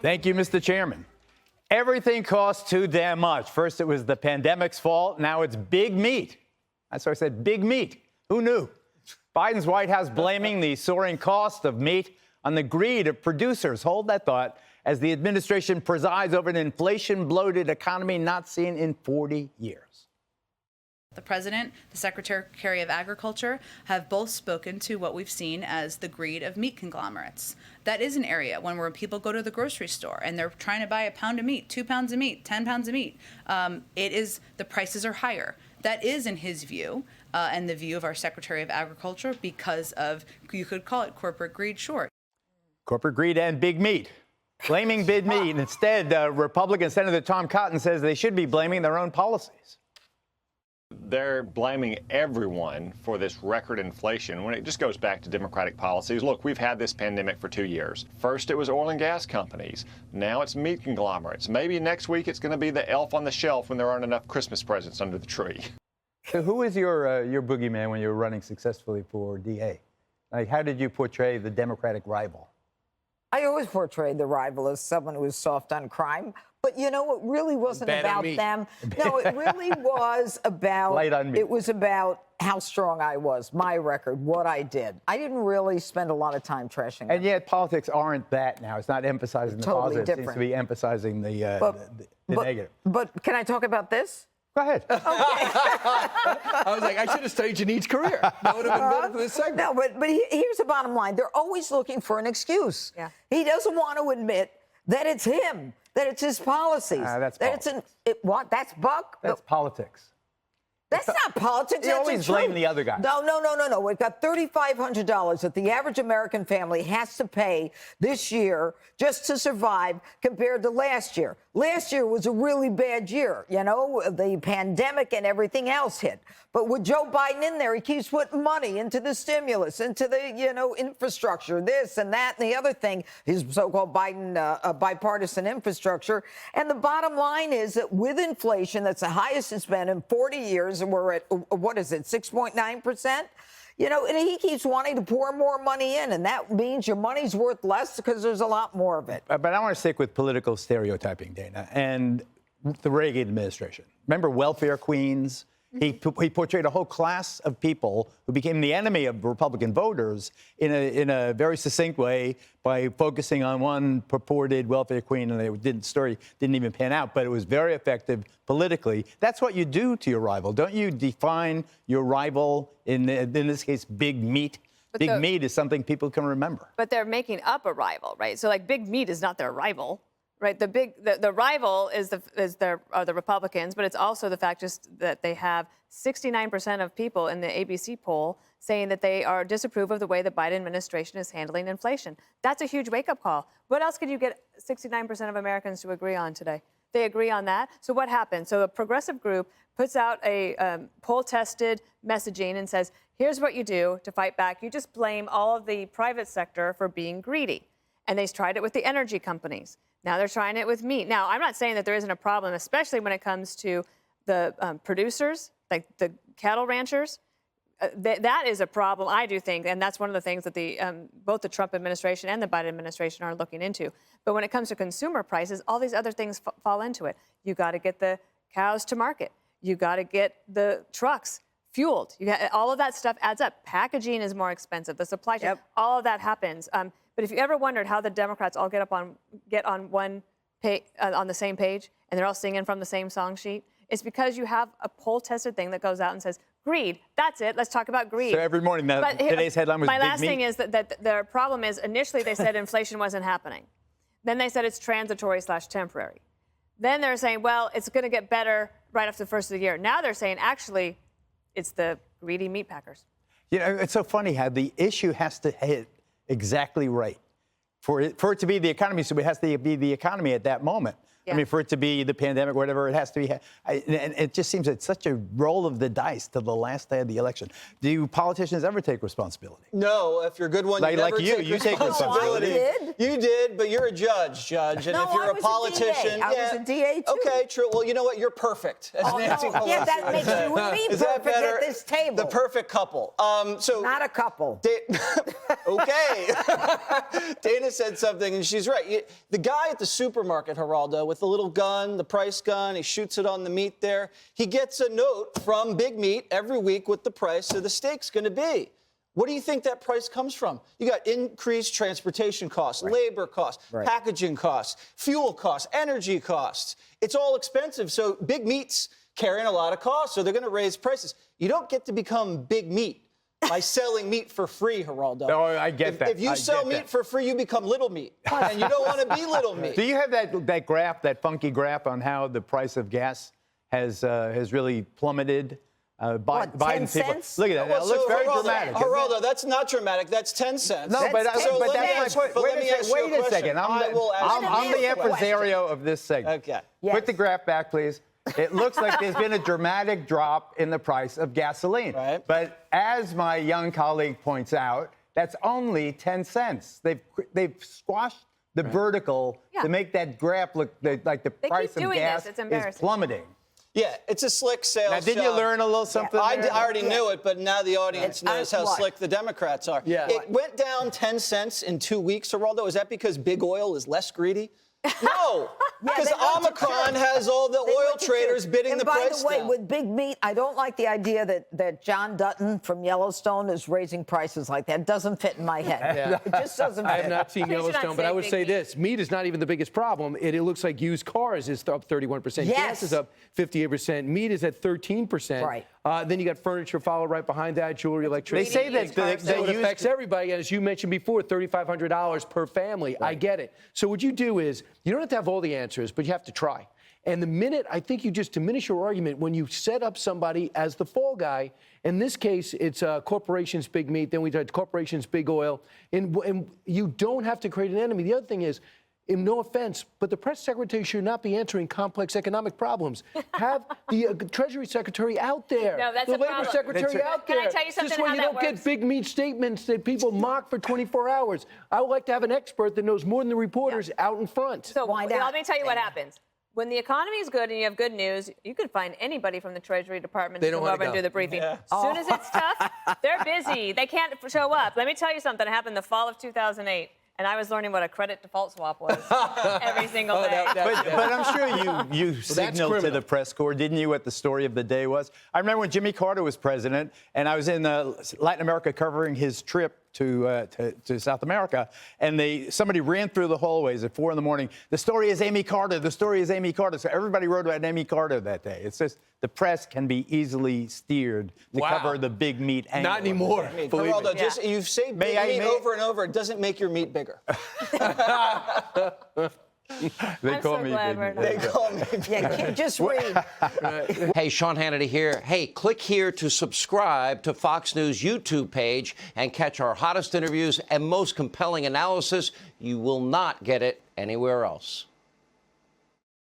Thank you, Mr. Chairman. Everything costs too damn much. First, it was the pandemic's fault. Now it's big meat. That's why I said big meat. Who knew? Biden's White House blaming the soaring cost of meat on the greed of producers. Hold that thought as the administration presides over an inflation-bloated economy not seen in 40 years. The President, the Secretary of Agriculture have both spoken to what we've seen as the greed of meat conglomerates. That is an area where people go to the grocery store and they're trying to buy a pound of meat, 2 pounds of meat, 10 pounds of meat. The prices are higher. That is, in his view, and the view of our Secretary of Agriculture, because of, you could call it corporate greed short. Corporate greed and big meat. Blaming big meat. Instead, Republican Senator Tom Cotton says they should be blaming their own policies. They're blaming everyone for this record inflation when it just goes back to Democratic policies. Look, we've had this pandemic for 2 years. First, it was oil and gas companies. Now it's meat conglomerates. Maybe next week it's going to be the elf on the shelf when there aren't enough Christmas presents under the tree. So who is your boogeyman when you were running successfully for DA? Like, how did you portray the Democratic rival? I always portrayed the rival as someone who was soft on crime. But, you know, it really wasn't about them. No, it really was about, light on me. It was about how strong I was, my record, what I did. I didn't really spend a lot of time trashing them. And yet politics aren't that now. It's not emphasizing the Totally positive. different. It seems to be emphasizing the negative. But can I talk about this? Go ahead. Okay. I was like, I should have studied Janit's career. That would have been better for this segment. No, but here's the bottom line. They're always looking for an excuse. Yeah. He doesn't want to admit that it's him, that it's his policies. That's that politics. What? That's Buck? That's politics. That's not politics. You That's always blame the other guy. No. We've got $3,500 that the average American family has to pay this year just to survive compared to last year. Last year was a really bad year. You know, the pandemic and everything else hit. But with Joe Biden in there, he keeps putting money into the stimulus, into the, infrastructure, this and that and the other thing, his so-called Biden bipartisan infrastructure. And the bottom line is that with inflation, that's the highest it's been in 40 years, and we're at, 6.9%? And he keeps wanting to pour more money in, and that means your money's worth less because there's a lot more of it. But I want to stick with political stereotyping, Dana, and the Reagan administration. Remember welfare queens? He portrayed a whole class of people who became the enemy of Republican voters in a very succinct way by focusing on one purported welfare queen, and the story didn't even pan out, but it was very effective politically. That's what you do to your rival. Don't you define your rival, in this case, big meat? Big meat is something people can remember. But they're making up a rival, right? So, like, big meat is not their rival. Right, the rival is the Republicans, but it's also the fact just that they have 69% of people in the ABC poll saying that they disapprove of the way the Biden administration is handling inflation. That's a huge wake-up call. What else could you get 69% of Americans to agree on today? They agree on that. So what happens? So a progressive group puts out a poll-tested messaging and says, here's what you do to fight back. You just blame all of the private sector for being greedy. And they tried it with the energy companies. Now they're trying it with meat. Now, I'm not saying that there isn't a problem, especially when it comes to the producers, like the cattle ranchers. That is a problem, I do think, and that's one of the things that both the Trump administration and the Biden administration are looking into. But when it comes to consumer prices, all these other things fall into it. You got to get the cows to market. You got to get the trucks fueled. All of that stuff adds up. Packaging is more expensive. The supply chain, all of that happens. But if you ever wondered how the Democrats all get on one page, on the same page, and they're all singing from the same song sheet, it's because you have a poll-tested thing that goes out and says, greed, that's it, let's talk about greed. So every morning, today's headline was big meat. My last thing is that their problem is, initially they said inflation wasn't happening. Then they said it's transitory/temporary. Then they're saying, well, it's going to get better right after the first of the year. Now they're saying, actually, it's the greedy meat packers. It's so funny how the issue has to hit exactly right for it to be the economy. So it has to be the economy at that moment. Yeah. I mean, for it to be the pandemic, whatever, it has to be. And it just seems it's such a roll of the dice to the last day of the election. Do politicians ever take responsibility? No, if you're a good one, you never take responsibility. I did. You did, but you're a judge. And if you're a politician, I was a DA too. Okay, true. Well, you know what? You're perfect. As Nancy Pelosi yeah, that makes you and me perfect at this table. The perfect couple. Not a couple. Okay. Dana Dana said something, and she's right. The guy at the supermarket, Geraldo, with the little gun, the price gun, he shoots it on the meat there. He gets a note from Big Meat every week with the price of the steak's going to be. What do you think that price comes from? You got increased transportation costs, labor costs, packaging costs, fuel costs, energy costs. It's all expensive. So Big Meat's carrying a lot of costs, so they're going to raise prices. You don't get to become Big Meat by selling meat for free, Geraldo. No, I get that. If you sell meat for free, you become Little Meat, and you don't want to be Little Meat. Do you have that graph, that funky graph on how the price of gas has really plummeted? What, 10 cents? Look at that. It looks very dramatic. Geraldo, that's not dramatic. That's 10 cents. No, but that's my point. Wait a second. I'm the impresario of this segment. Okay. Yes. Put the graph back, please. It looks like there's been a dramatic drop in the price of gasoline. Right. But as my young colleague points out, that's only 10 cents. They've squashed the vertical to make that graph look like the price of gas is plummeting. Yeah, it's a slick sales Now, didn't you learn a little something there? I already knew it, but now the audience knows how slick the Democrats are. Yeah. It went down 10 cents in 2 weeks, Geraldo. Is that because big oil is less greedy? No, because Omicron has all the oil traders bidding the price down. By the way, down. with Big Meat, I don't like the idea that John Dutton from Yellowstone is raising prices like that. It doesn't fit in my head. Yeah. It just doesn't fit. I have not seen Yellowstone, but I would say this. Meat is not even the biggest problem. It looks like used cars is up 31%. Yes. Gas is up 58%. Meat is at 13%. Right. Then you got furniture followed right behind that, jewelry, electricity. They say that So it affects everybody. And as you mentioned before, $3,500 per family. I get it. So what you do is you don't have to have all the answers, but you have to try. And the minute, I think you just diminish your argument when you set up somebody as the fall guy. In this case, it's corporations, Big Meat. Then we did corporations, Big Oil. And you don't have to create an enemy. The other thing is, and no offense, but the press secretary should not be answering complex economic problems. Have the Treasury Secretary out there. No, that's the a Labor problem. Secretary out there. Can I tell you something This way how you that don't get works? Big Meat statements that people mock for 24 hours. I would like to have an expert that knows more than the reporters out in front. So Why not? let me tell you what happens. When the economy is good and you have good news, you can find anybody from the Treasury Department to come over and do the briefing. As soon as it's tough, they're busy. They can't show up. Let me tell you something that happened the fall of 2008. And I was learning what a credit default swap was every single day. But I'm sure you signaled to the press corps, didn't you, what the story of the day was? I remember when Jimmy Carter was president, and I was in Latin America covering his trip to South America, and somebody ran through the hallways at 4 a.m. The story is Amy Carter. The story is Amy Carter. So everybody wrote about Amy Carter that day. It's just the press can be easily steered to cover the Big Meat angle. Not anymore. Geraldo, just you say Big Meat over and over, it doesn't make your meat bigger. They I'm call so me glad Big we're Meat. not- They call me Yeah, just read. Hey, Sean Hannity here. Hey, click here to subscribe to Fox News YouTube page and catch our hottest interviews and most compelling analysis. You will not get it anywhere else.